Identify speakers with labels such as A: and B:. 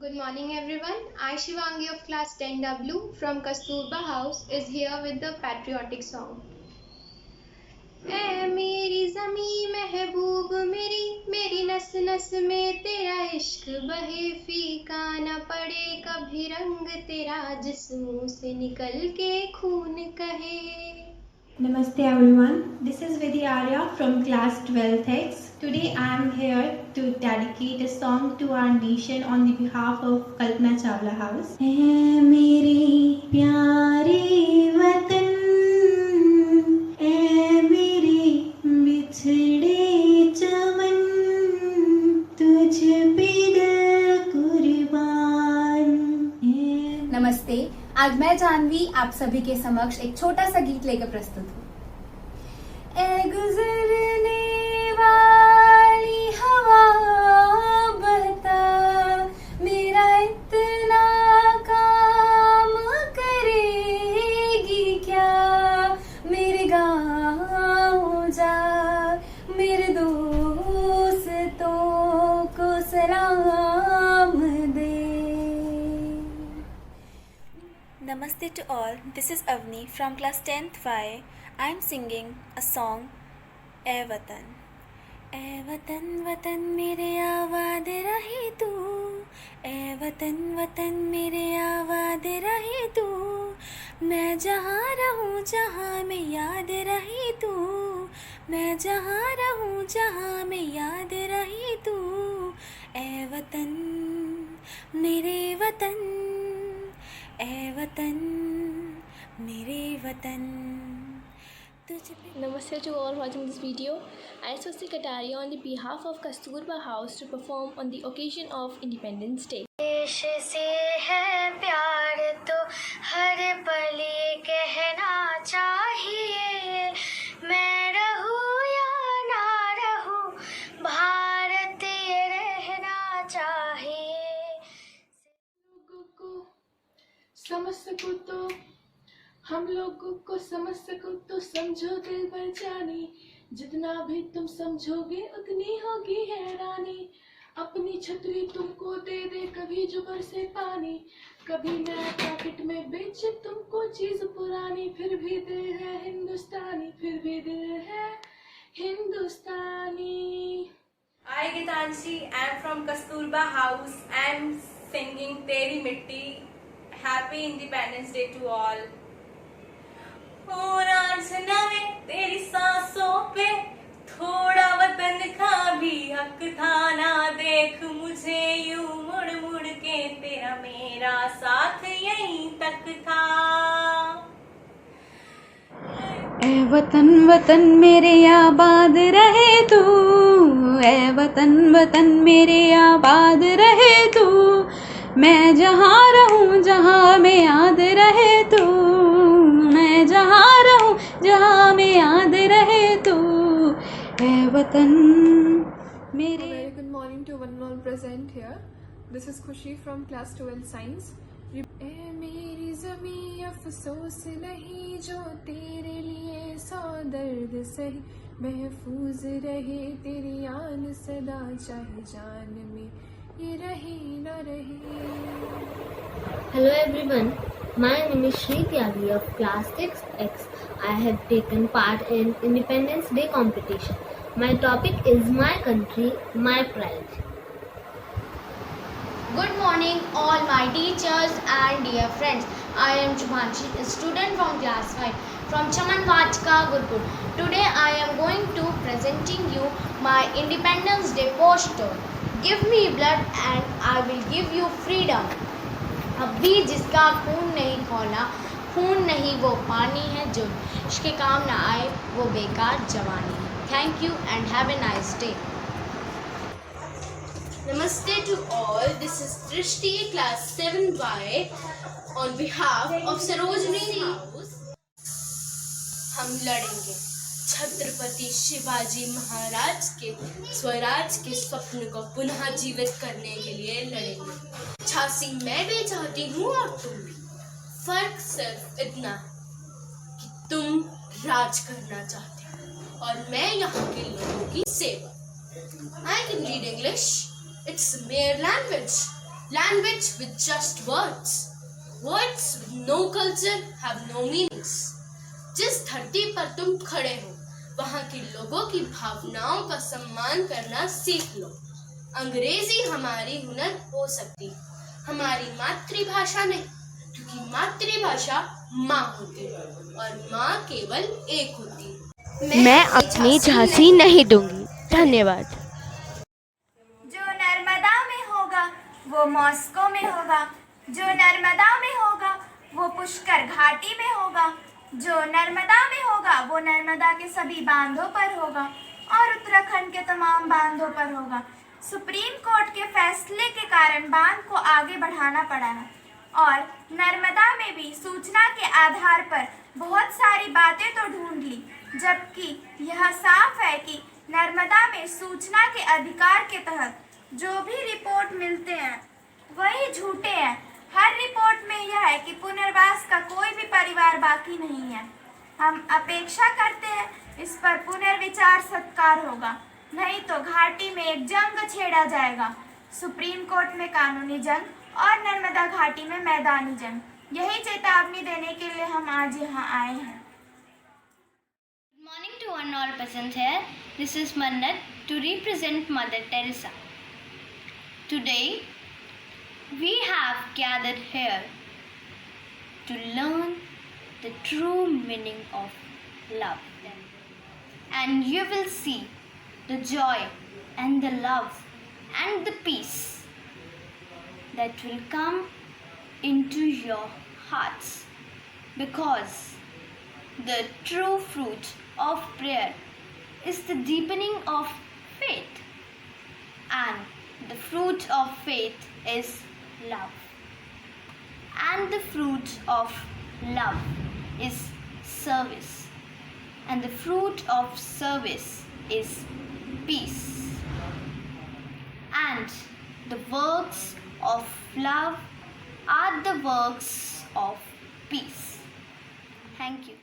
A: Good morning everyone. I Shivangi of class 10W from Kasturba House is here with the patriotic song. ऐ मेरी ज़मीं महबूब मेरी मेरी नस नस में तेरा इश्क बहे फीका न पड़े कभी रंग तेरा जिस्मों से निकल के खून कहे.
B: Namaste everyone, this is Vidhi Arya from class 12th X. Today I am here to dedicate a song to our nation on the behalf of Kalpana Chawla House. ऐ मेरे प्यारे वतन, ऐ मेरे बिछड़े चमन, तुझ पे दिल कुर्बान.
C: नमस्ते, आज मैं जानवी आप सभी के समक्ष एक छोटा सा गीत लेकर प्रस्तुत हूँ. ए गुजरने वाली हवा बता, मेरा इतना काम करेगी क्या, मेरे गाँव जा, मेरे दोस्तों को सलाम दे.
D: Namaste to all, this is Avni from class 10th Y. I am singing a song, ऐ वतन. ऐ वतन वतन मेरे आबाद रहे तू, ऐ वतन वतन मेरे आबाद रहे तू, मैं जहाँ रहूँ जहाँ में याद रहे तू, मैं जहाँ रहूँ जहाँ में याद रहे तू, ऐ वतन मेरे वतन, ऐ वतन मेरे वतन.
E: Namaste to all watching this video. I am Swasti Kataria on the behalf of Kasturba House to perform on the occasion of Independence Day.
F: देश से है प्यार तो हर पल ये कहना चाहिए, मैं रहूं या ना रहूं भारत ये रहना चाहिए.
G: लोगों को समझ सकूं तो हम लोगों को समझ सकूं तो समझो दिल भर जानी, जितना भी तुम समझोगे उतनी होगी हैरानी. अपनी छतरी तुमको दे दे कभी जो बरसे पानी, कभी नया पैकेट में बेचे तुमको चीज पुरानी, फिर भी दिल है हिंदुस्तानी, फिर भी दिल है हिंदुस्तानी.
H: I Gitanshi, I am from Kasturba House. I am singing Teri Mitti. Happy Independence Day to all. और आज नवे तेरी सांसों पे थोड़ा वतन का भी हक था ना, देख मुझे यूं मुड़ मुड़ के तेरा मेरा साथ यहीं तक था.
B: ऐ वतन वतन मेरे आबाद रहे तू, ऐ वतन वतन मेरे आबाद रहे तू, मैं जहाँ रहूँ जहाँ में याद रहे तू, मैं जहाँ रहूँ जहाँ में याद रहे तू, ऐ वतन मेरे.
I: Very good morning to one and all present here. This is Khushi from class 12 science. ऐ मेरी ज़मीं अफसोस नहीं जो तेरे लिए सौ दर्द सही, महफूज रहे तेरी आन सदा चाहे जान में ये रहे न रहे.
J: Hello everyone, my name is Shri Tyagi of class 6X. I have taken part in Independence Day competition. My topic is my country, my pride.
F: Good morning all my teachers and dear friends. I am Shubhanshi, a student from class 5 from Chaman Vachka, Gurpur. Today I am going to presenting you my Independence Day poster. Give me blood and I will give you freedom. अब भी जिसका खून नहीं खौला, खून नहीं वो पानी है, जो इसके काम ना आए वो बेकार जवानी है. Thank you and have a nice day.
E: Namaste to all. This is Trishti, class 7Y, on behalf of Sarojini House. हम लड़ेंगे छत्रपति शिवाजी महाराज के स्वराज के स्वप्न को पुनः जीवित करने के लिए लड़ेंगे. झांसी मैं भी चाहती हूँ और तुम भी. फर्क सिर्फ इतना कि तुम राज करना चाहते हो और मैं यहाँ के लोगों की सेवा. I can read English. It's a mere language. Language with just words. Words with no culture have no meanings. जिस धरती पर तुम खड़े हो वहाँ के लोगों की भावनाओं का सम्मान करना सीख लो। अंग्रेजी हमारी हुनर हो सकती, हमारी मातृभाषा नहीं, क्योंकि मातृभाषा माँ होती है और माँ केवल एक होती है।
F: मैं अपनी झांसी नहीं दूंगी। धन्यवाद।
C: जो नर्मदा में होगा वो मॉस्को में होगा, जो नर्मदा में होगा वो पुष्कर घाटी में होगा, जो नर्मदा में होगा वो नर्मदा के सभी बांधों पर होगा और उत्तराखंड के तमाम बांधों पर होगा। सुप्रीम कोर्ट के फैसले के कारण बांध को आगे बढ़ाना पड़ा है और नर्मदा में भी सूचना के आधार पर बहुत सारी बातें तो ढूंढ ली, जबकि यह साफ है कि नर्मदा में सूचना के अधिकार के तहत जो भी रिपोर्ट मिलते हैं वही झूठे हैं। हर रिपोर्ट में यह है कि पुनर्वास का कोई भी परिवार बाकी नहीं है। हम अपेक्षा करते हैं इस पर पुनर्विचार सत्कार होगा, नहीं तो घाटी में एक जंग छेड़ा जाएगा। सुप्रीम कोर्ट में कानूनी जंग और नर्मदा घाटी में मैदानी जंग। यही चेतावनी देने के लिए हम आज यहाँ आए हैं।
F: Good morning to one all present here. This is Mannat to represent Mother Teresa. Today we have gathered here to learn the true meaning of love. And you will see the joy and the love and the peace that will come into your hearts, because the true fruit of prayer is the deepening of faith, and the fruit of faith is love, and the fruit of love is service, and the fruit of service is peace, and the works of love are the works of peace. Thank you.